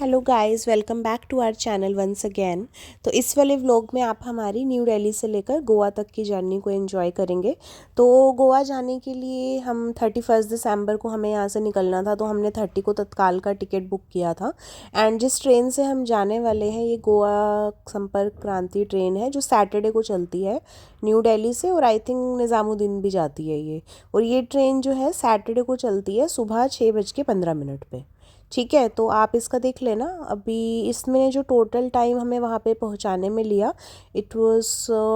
Hello guys, welcome back to our channel once again. तो इस वाले व्लॉग में आप हमारी न्यू दिल्ली से लेकर गोवा तक की जर्नी को एंजॉय करेंगे। तो गोवा जाने के लिए हम 31 दिसंबर को हमें यहाँ से निकलना था, तो हमने 30 को तत्काल का टिकट बुक किया था। एंड जिस ट्रेन से हम जाने वाले हैं ये गोवा संपर्क क्रांति ट्रेन है, जो सैटरडे को चलती है न्यू दिल्ली से, और आई थिंक निज़ामुद्दीन भी जाती है ये। और ये ट्रेन जो है सैटरडे को चलती है सुबह 6:15 पे। ठीक है, तो आप इसका देख लेना। अभी इसमें जो टोटल टाइम हमें वहाँ पे पहुँचाने में लिया, इट वाज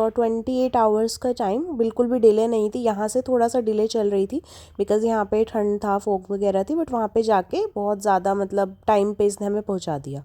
28 आवर्स का टाइम। बिल्कुल भी डिले नहीं थी। यहाँ से थोड़ा सा डिले चल रही थी बिकॉज़ यहाँ पे ठंड था, फॉग वगैरह थी, बट वहाँ पे जाके बहुत ज़्यादा मतलब टाइम पे इसने हमें पहुँचा दिया।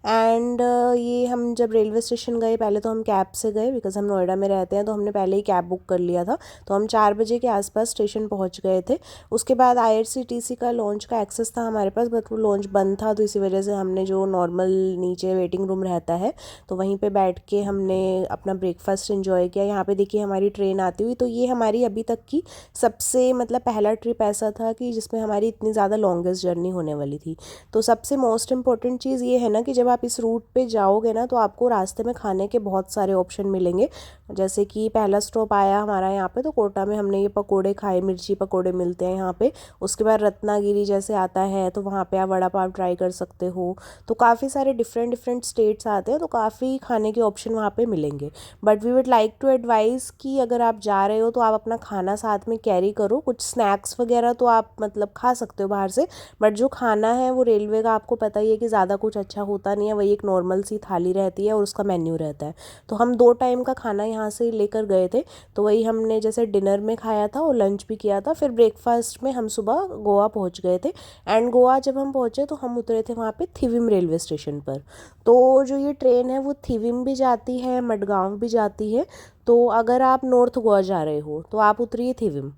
एंड ये हम जब रेलवे स्टेशन गए, पहले तो हम कैब से गए बिकॉज़ हम नोएडा में रहते हैं, तो हमने पहले ही कैब बुक कर लिया था। तो हम 4 बजे के आसपास स्टेशन पहुँच गए थे। उसके बाद IRCTC का लॉन्च का एक्सेस था हमारे पास, बट वो लॉन्च बंद था, तो इसी वजह से हमने जो नॉर्मल नीचे वेटिंग रूम रहता है तो वहीं पे बैठ के हमने अपना ब्रेकफास्ट एंजॉय किया। यहाँ पे देखिए हमारी ट्रेन आती हुई। तो ये हमारी अभी तक की सबसे मतलब पहला ट्रिप ऐसा था कि जिसमें हमारी इतनी ज़्यादा लॉन्गेस्ट जर्नी होने वाली थी। तो सबसे मोस्ट इम्पॉर्टेंट चीज़ ये है ना कि जब आप इस रूट पे जाओगे ना, तो आपको रास्ते में खाने के बहुत सारे ऑप्शन मिलेंगे। जैसे कि पहला स्टॉप आया हमारा यहाँ पे, तो कोटा में हमने ये पकोड़े खाए, मिर्ची पकोड़े मिलते हैं यहाँ पे। उसके बाद रत्नागिरी जैसे आता है, तो वहाँ पे आप वड़ा पाव ट्राई कर सकते हो। तो काफ़ी सारे डिफरेंट डिफरेंट स्टेट्स आते हैं, तो काफ़ी खाने के ऑप्शन वहाँ पे मिलेंगे। But we would like to advise कि अगर आप जा रहे हो तो आप अपना खाना साथ में कैरी करो। कुछ स्नैक्स वगैरह तो आप मतलब खा सकते हो बाहर से, बट जो खाना है वो रेलवे का आपको पता ही है कि ज़्यादा कुछ अच्छा होता नहीं है। वही एक नॉर्मल सी थाली रहती है और उसका मेन्यू रहता है। तो हम 2 टाइम का खाना यहाँ से लेकर गए थे, तो वही हमने जैसे डिनर में खाया था और लंच भी किया था। फिर ब्रेकफास्ट में हम सुबह गोवा पहुँच गए थे। एंड गोवा जब हम पहुँचे तो हम उतरे थे वहाँ पे थिविम रेलवे स्टेशन पर। तो जो ये ट्रेन है वो थिविम भी जाती है, मडगांव भी जाती है। तो अगर आप नॉर्थ गोवा जा रहे हो तो आप उतरिए थिविम।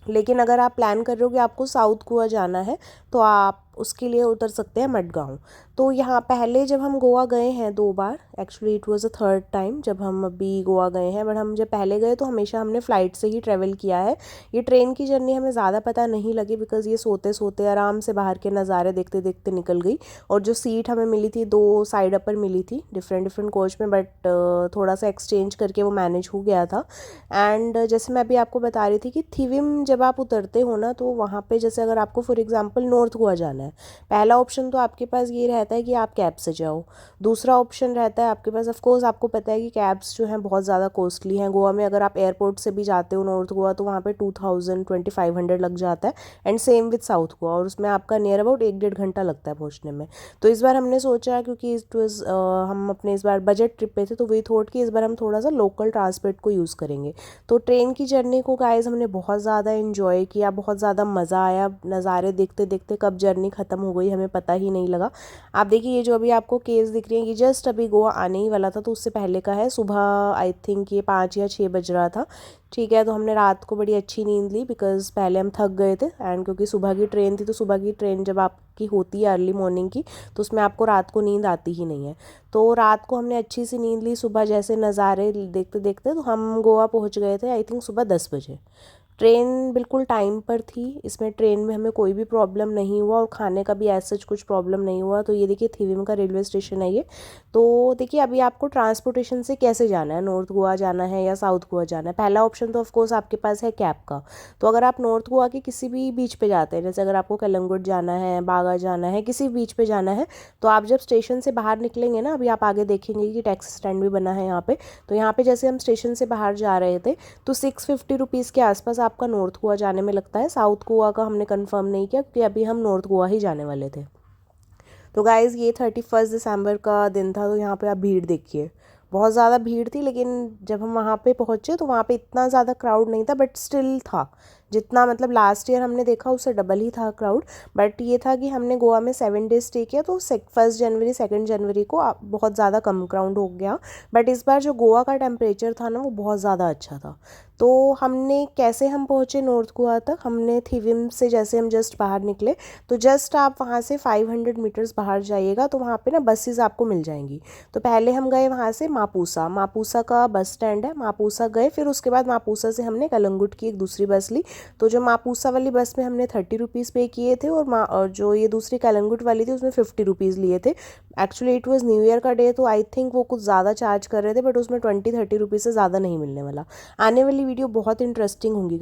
लेकिन अगर आप प्लान कर रहे हो कि आपको साउथ गोवा जाना है तो आप उसके लिए उतर सकते हैं मडगांव। तो यहाँ पहले जब हम गोवा गए हैं 2 बार, actually it was a third time जब हम अभी गोवा गए हैं, बट हम जब पहले गए तो हमेशा हमने फ़्लाइट से ही ट्रैवल किया है। ये ट्रेन की जर्नी हमें ज़्यादा पता नहीं लगी बिकॉज़ ये सोते सोते आराम से बाहर के नज़ारे देखते देखते निकल गई। और जो सीट हमें मिली थी 2 साइड अपर मिली थी डिफरेंट डिफरेंट कोच में, बट थोड़ा सा एक्सचेंज करके वो मैनेज हो गया था। एंड जैसे मैं अभी आपको बता रही थी कि थिविम जब आप उतरते हो ना, तो वहाँ पे जैसे अगर आपको फॉर एग्जांपल नॉर्थ गोवा जाना है, पहला ऑप्शन तो आपके पास ये रहता है कि आप कैब से जाओ। दूसरा ऑप्शन रहता है आपके पास, ऑफ कोर्स आपको पता है कि कैब्स जो हैं बहुत ज़्यादा कॉस्टली हैं गोवा में। अगर आप एयरपोर्ट से भी जाते हो नॉर्थ गोवा तो वहाँ पे 2000-2500 लग जाता है। And same with south Goa, और उसमें आपका नियर अबाउट 1-1.5 घंटा लगता है पहुँचने में। तो इस बार हमने सोचा, क्योंकि हम अपने इस बार बजट ट्रिप पे थे, तो वी थॉट कि इस बार हम थोड़ा सा लोकल ट्रांसपोर्ट को यूज़ करेंगे। तो ट्रेन की जर्नी को गाइस हमने बहुत ज़्यादा इन्जॉय किया, बहुत ज़्यादा मज़ा आया। नज़ारे देखते देखते कब जर्नी ख़त्म हो गई हमें पता ही नहीं लगा। आप देखिए ये जो अभी आपको केस दिख रही है, ये जस्ट अभी गोवा आने ही वाला था, तो उससे पहले का है। सुबह आई थिंक ये 5 या 6 बज रहा था। ठीक है, तो हमने रात को बड़ी अच्छी नींद ली बिकॉज़ पहले हम थक गए थे। एंड क्योंकि सुबह की ट्रेन थी, तो सुबह की ट्रेन जब आपकी होती है अर्ली मॉर्निंग की, तो उसमें आपको रात को नींद आती ही नहीं है। तो रात को हमने अच्छी सी नींद ली। सुबह जैसे नज़ारे देखते देखते तो हम गोवा पहुंच गए थे आई थिंक सुबह 10 बजे। ट्रेन बिल्कुल टाइम पर थी। इसमें ट्रेन में हमें कोई भी प्रॉब्लम नहीं हुआ और खाने का भी ऐसा कुछ प्रॉब्लम नहीं हुआ। तो ये देखिए थिविम का रेलवे स्टेशन है ये। तो देखिए अभी आपको ट्रांसपोर्टेशन से कैसे जाना है, नॉर्थ गोवा जाना है या साउथ गोवा जाना है। पहला ऑप्शन तो ऑफकोर्स आपके पास है कैब का। तो अगर आप नॉर्थ गोवा के किसी भी बीच पे जाते हैं, जैसे अगर आपको कलंगुट जाना है, बागा जाना है, किसी बीच पे जाना है, तो आप जब स्टेशन से बाहर निकलेंगे ना, अभी आप आगे देखेंगे कि टैक्सी स्टैंड भी बना है यहाँ पे। तो यहाँ पे जैसे हम स्टेशन से बाहर जा रहे थे तो 650 रुपीज़ के आसपास आपका नॉर्थ गोवा जाने में लगता है। साउथ गोवा का हमने कंफर्म नहीं किया क्योंकि अभी हम नॉर्थ गोवा ही जाने वाले थे। तो गाइज़ ये 31 दिसंबर का दिन था। तो यहाँ पे आप भीड़ देखिए, बहुत ज़्यादा भीड़ थी। लेकिन जब हम वहाँ पे पहुँचे तो वहाँ पे इतना ज़्यादा क्राउड नहीं था, बट स्टिल था। जितना मतलब लास्ट ईयर हमने देखा उससे डबल ही था क्राउड। बट ये था कि हमने गोवा में 7 डेज स्टे किया, तो 1 जनवरी 2 जनवरी को बहुत ज़्यादा कम क्राउड हो गया। बट इस बार जो गोवा का टेम्परेचर था ना वो बहुत ज़्यादा अच्छा था। तो हमने कैसे हम पहुँचे नॉर्थ गोवा तक, हमने थिविम से जैसे हम जस्ट बाहर निकले, तो जस्ट आप वहाँ से 500 मीटर्स बाहर जाइएगा तो वहाँ पे ना बसेस आपको मिल जाएंगी। तो पहले हम गए वहाँ से मापूसा। मापूसा का बस स्टैंड है, मापूसा गए। फिर उसके बाद मापूसा से हमने कलंगुट की एक दूसरी बस ली तो जो मापूसा वाली बस में हमने 30 रुपीज़ पे किए थे और जो ये दूसरी कलंगुट वाली थी उसमें 50 रुपीज़ लिए थे। Actually it was new year का डे, तो आई थिंक वो कुछ ज़्यादा चार्ज कर रहे थे, बट उसमें 20-30 रुपीज़ से ज़्यादा नहीं मिलने वाला। आने वाली वीडियो बहुत इंटरेस्टिंग होंगी।